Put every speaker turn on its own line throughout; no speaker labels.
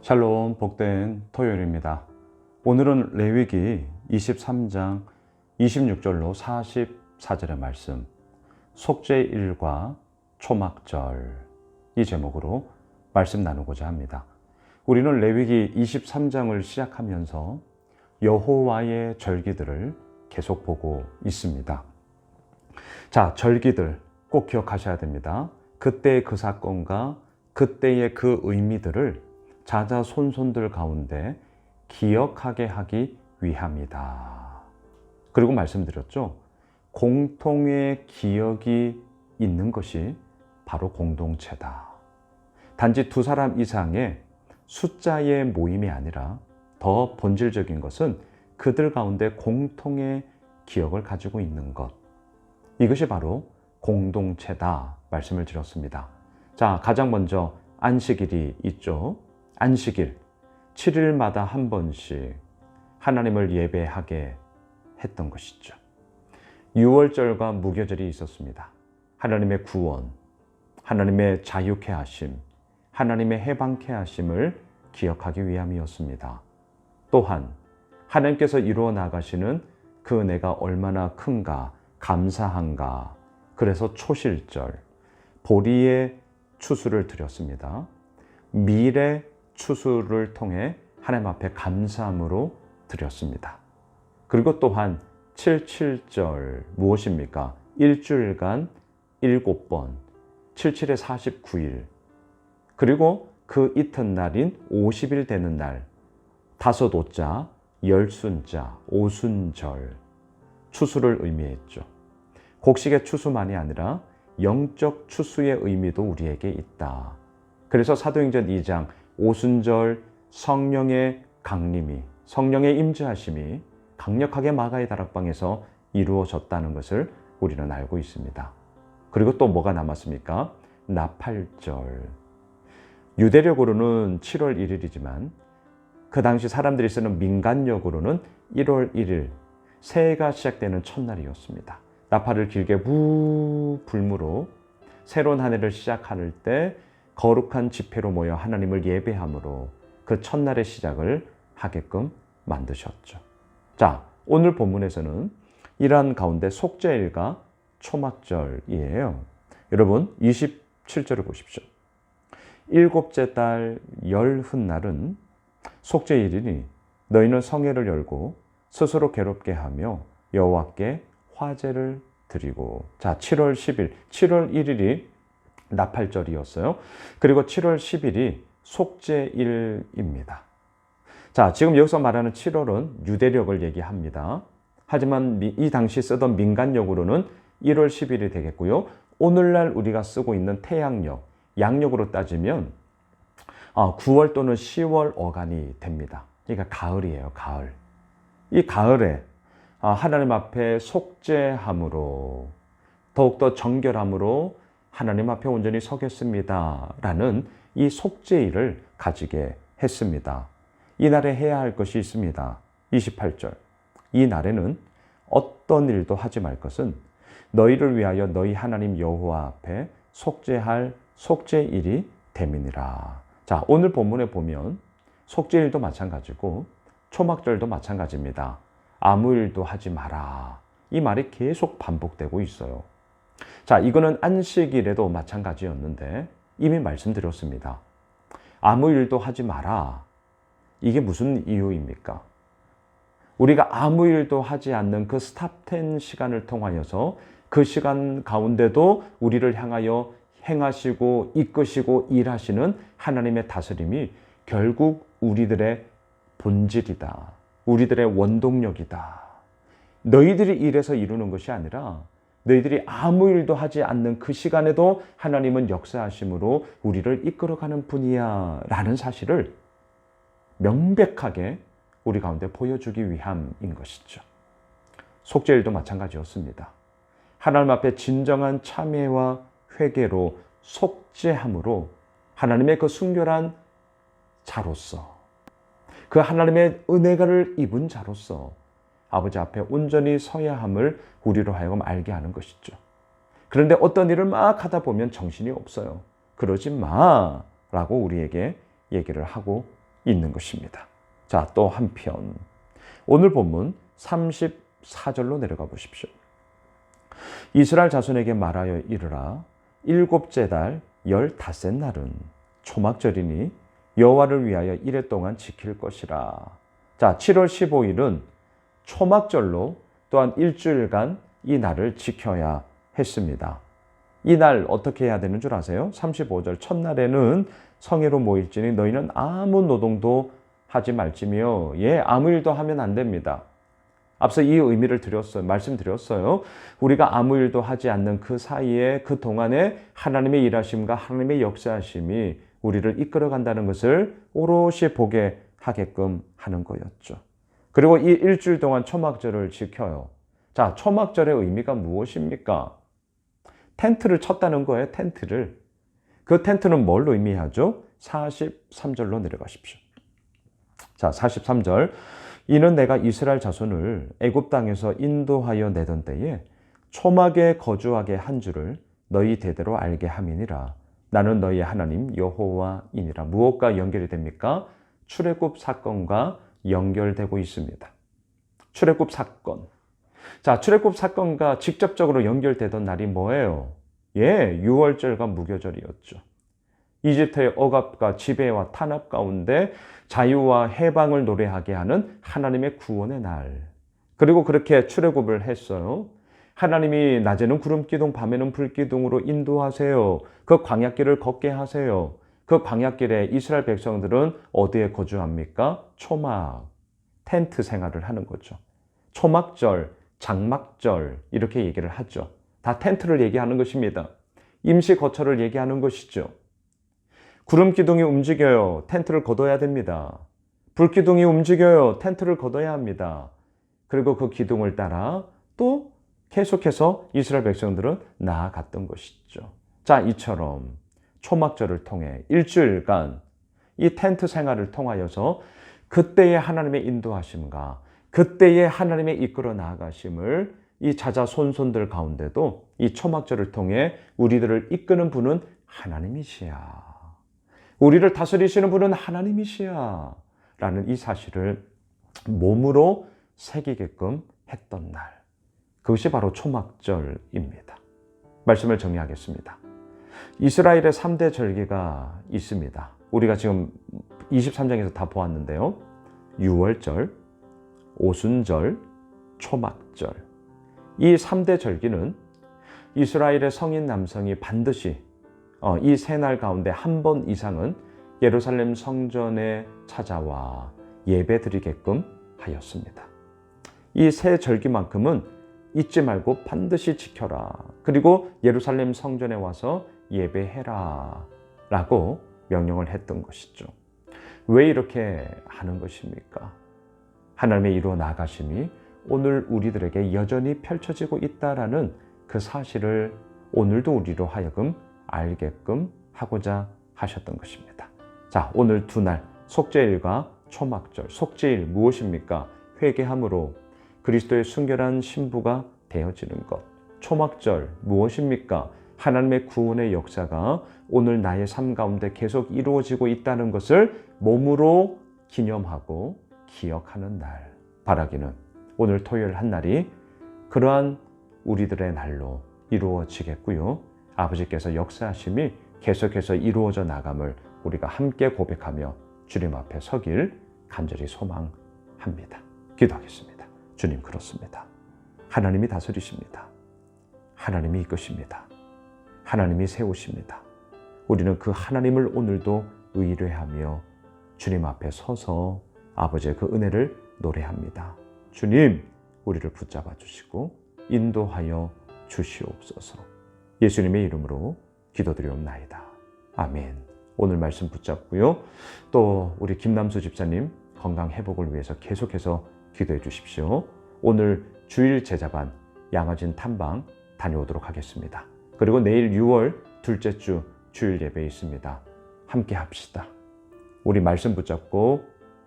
샬롬, 복된 토요일입니다. 오늘은 레위기 23장 26절로 44절의 말씀, 속죄일과 초막절, 이 제목으로 말씀 나누고자 합니다. 우리는 레위기 23장을 시작하면서 여호와의 절기들을 계속 보고 있습니다. 자, 절기들 꼭 기억하셔야 됩니다. 그때의 그 사건과 그때의 그 의미들을 자자손손들 가운데 기억하게 하기 위함이다. 그리고 말씀드렸죠. 공통의 기억이 있는 것이 바로 공동체다. 단지 두 사람 이상의 숫자의 모임이 아니라 더 본질적인 것은 그들 가운데 공통의 기억을 가지고 있는 것. 이것이 바로 공동체다 말씀을 드렸습니다. 자, 가장 먼저 안식일이 있죠. 안식일, 7일마다 한 번씩 하나님을 예배하게 했던 것이죠. 유월절과 무교절이 있었습니다. 하나님의 구원, 하나님의 자유케 하심, 하나님의 해방케 하심을 기억하기 위함이었습니다. 또한 하나님께서 이루어 나가시는 그 은혜가 얼마나 큰가, 감사한가. 그래서 초실절, 보리의 추수를 드렸습니다. 밀의 추수를 통해 하나님 앞에 감사함으로 드렸습니다. 그리고 또한 77절 무엇입니까? 일주일간 7번, 77에 49일, 그리고 그 이튿날인 50일 되는 날, 5오자, 10순자, 오순절, 추수를 의미했죠. 곡식의 추수만이 아니라 영적 추수의 의미도 우리에게 있다. 그래서 사도행전 2장 오순절 성령의 강림이, 성령의 임재하심이 강력하게 마가의 다락방에서 이루어졌다는 것을 우리는 알고 있습니다. 그리고 또 뭐가 남았습니까? 나팔절. 유대력으로는 7월 1일이지만 그 당시 사람들이 쓰는 민간력으로는 1월 1일, 새해가 시작되는 첫날이었습니다. 나팔을 길게 부 불므로 새로운 한 해를 시작할 때 거룩한 집회로 모여 하나님을 예배함으로 그 첫날의 시작을 하게끔 만드셨죠. 자, 오늘 본문에서는 이러한 가운데 속죄일과 초막절이에요. 여러분 27절을 보십시오. 일곱째 달 열흔날은 속죄일이니 너희는 성회를 열고 스스로 괴롭게 하며 여호와께 화제를 드리고. 자, 7월 10일, 7월 1일이 나팔절이었어요. 그리고 7월 10일이 속죄일입니다. 자, 지금 여기서 말하는 7월은 유대력을 얘기합니다. 하지만 이 당시 쓰던 민간력으로는 1월 10일이 되겠고요. 오늘날 우리가 쓰고 있는 태양력, 양력으로 따지면 9월 또는 10월 어간이 됩니다. 그러니까 가을이에요, 가을. 이 가을에 하나님 앞에 속죄함으로, 더욱더 정결함으로 하나님 앞에 온전히 서겠습니다 라는 이 속죄일을 가지게 했습니다. 이 날에 해야 할 것이 있습니다. 28절. 이 날에는 어떤 일도 하지 말 것은 너희를 위하여 너희 하나님 여호와 앞에 속죄할 속죄일이 됨이니라. 자, 오늘 본문에 보면 속죄일도 마찬가지고 초막절도 마찬가지입니다. 아무 일도 하지 마라. 이 말이 계속 반복되고 있어요. 자, 이거는 안식일에도 마찬가지였는데 이미 말씀드렸습니다. 아무 일도 하지 마라. 이게 무슨 이유입니까? 우리가 아무 일도 하지 않는 그 스탑10 시간을 통하여서 그 시간 가운데도 우리를 향하여 행하시고 이끄시고 일하시는 하나님의 다스림이 결국 우리들의 본질이다. 우리들의 원동력이다. 너희들이 일해서 이루는 것이 아니라 너희들이 아무 일도 하지 않는 그 시간에도 하나님은 역사하심으로 우리를 이끌어가는 분이야 라는 사실을 명백하게 우리 가운데 보여주기 위함인 것이죠. 속죄일도 마찬가지였습니다. 하나님 앞에 진정한 참회와 회개로 속죄함으로 하나님의 그 순결한 자로서, 그 하나님의 은혜를 입은 자로서 아버지 앞에 온전히 서야 함을 우리로 하여금 알게 하는 것이죠. 그런데 어떤 일을 막 하다 보면 정신이 없어요. 그러지 마라고 우리에게 얘기를 하고 있는 것입니다. 자, 또 한편 오늘 본문 34절로 내려가 보십시오. 이스라엘 자손에게 말하여 이르라. 일곱째 달 15째 날은 초막절이니 여호와를 위하여 이레 동안 지킬 것이라. 자, 7월 15일은 초막절로 또한 일주일간 이 날을 지켜야 했습니다. 이 날 어떻게 해야 되는 줄 아세요? 35절 첫날에는 성회로 모일지니 너희는 아무 노동도 하지 말지며 아무 일도 하면 안 됩니다. 앞서 이 의미를 말씀드렸어요. 우리가 아무 일도 하지 않는 그 사이에 그 동안에 하나님의 일하심과 하나님의 역사하심이 우리를 이끌어간다는 것을 오롯이 보게 하게끔 하는 거였죠. 그리고 이 일주일 동안 초막절을 지켜요. 자, 초막절의 의미가 무엇입니까? 텐트를 쳤다는 거예요. 텐트를. 그 텐트는 뭘 의미하죠? 43절로 내려가십시오. 자, 43절. 이는 내가 이스라엘 자손을 애굽 땅에서 인도하여 내던 때에 초막에 거주하게 한 줄을 너희 대대로 알게 함이니라. 나는 너희 하나님 여호와이니라. 무엇과 연결이 됩니까? 출애굽 사건과 연결되고 있습니다. 출애굽 사건. 자, 출애굽 사건과 직접적으로 연결되던 날이 뭐예요? 6월절과 무교절이었죠. 이집트의 억압과 지배와 탄압 가운데 자유와 해방을 노래하게 하는 하나님의 구원의 날. 그리고 그렇게 출애굽을 했어요. 하나님이 낮에는 구름기둥, 밤에는 불기둥으로 인도하세요. 그 광야길을 걷게 하세요. 그 광야길에 이스라엘 백성들은 어디에 거주합니까? 초막, 텐트 생활을 하는 거죠. 초막절, 장막절 이렇게 얘기를 하죠. 다 텐트를 얘기하는 것입니다. 임시 거처를 얘기하는 것이죠. 구름기둥이 움직여요. 텐트를 걷어야 됩니다. 불기둥이 움직여요. 텐트를 걷어야 합니다. 그리고 그 기둥을 따라 또 계속해서 이스라엘 백성들은 나아갔던 것이죠. 자, 이처럼 초막절을 통해 일주일간 이 텐트 생활을 통하여서 그때의 하나님의 인도하심과 그때의 하나님의 이끌어 나아가심을 이 자자손손들 가운데도 이 초막절을 통해 우리들을 이끄는 분은 하나님이시야. 우리를 다스리시는 분은 하나님이시야. 라는 이 사실을 몸으로 새기게끔 했던 날. 그것이 바로 초막절입니다. 말씀을 정리하겠습니다. 이스라엘의 3대 절기가 있습니다. 우리가 지금 23장에서 다 보았는데요. 유월절, 오순절, 초막절. 이 3대 절기는 이스라엘의 성인 남성이 반드시 이 세 날 가운데 한 번 이상은 예루살렘 성전에 찾아와 예배 드리게끔 하였습니다. 이 세 절기만큼은 잊지 말고 반드시 지켜라. 그리고 예루살렘 성전에 와서 예배해라. 라고 명령을 했던 것이죠. 왜 이렇게 하는 것입니까? 하나님의 이루어 나가심이 오늘 우리들에게 여전히 펼쳐지고 있다라는 그 사실을 오늘도 우리로 하여금 알게끔 하고자 하셨던 것입니다. 자, 오늘 두 날 속죄일과 초막절. 속죄일 무엇입니까? 회개함으로 그리스도의 순결한 신부가 되어지는 것. 초막절 무엇입니까? 하나님의 구원의 역사가 오늘 나의 삶 가운데 계속 이루어지고 있다는 것을 몸으로 기념하고 기억하는 날. 바라기는 오늘 토요일 한 날이 그러한 우리들의 날로 이루어지겠고요. 아버지께서 역사하심이 계속해서 이루어져 나감을 우리가 함께 고백하며 주님 앞에 서길 간절히 소망합니다. 기도하겠습니다. 주님, 그렇습니다. 하나님이 다스리십니다. 하나님이 이끄십니다. 하나님이 세우십니다. 우리는 그 하나님을 오늘도 의뢰하며 주님 앞에 서서 아버지의 그 은혜를 노래합니다. 주님, 우리를 붙잡아 주시고 인도하여 주시옵소서. 예수님의 이름으로 기도드리옵나이다. 아멘. 오늘 말씀 붙잡고요. 또 우리 김남수 집사님 건강 회복을 위해서 계속해서 기도해 주십시오. 오늘 주일 제자반 양화진 탐방 다녀오도록 하겠습니다. 그리고 내일 6월 둘째 주 주일 예배 있습니다. 함께 합시다. 우리 말씀 붙잡고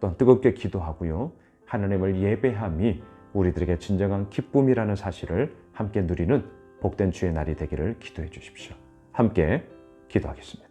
또 뜨겁게 기도하고요. 하나님을 예배함이 우리들에게 진정한 기쁨이라는 사실을 함께 누리는 복된 주의 날이 되기를 기도해 주십시오. 함께 기도하겠습니다.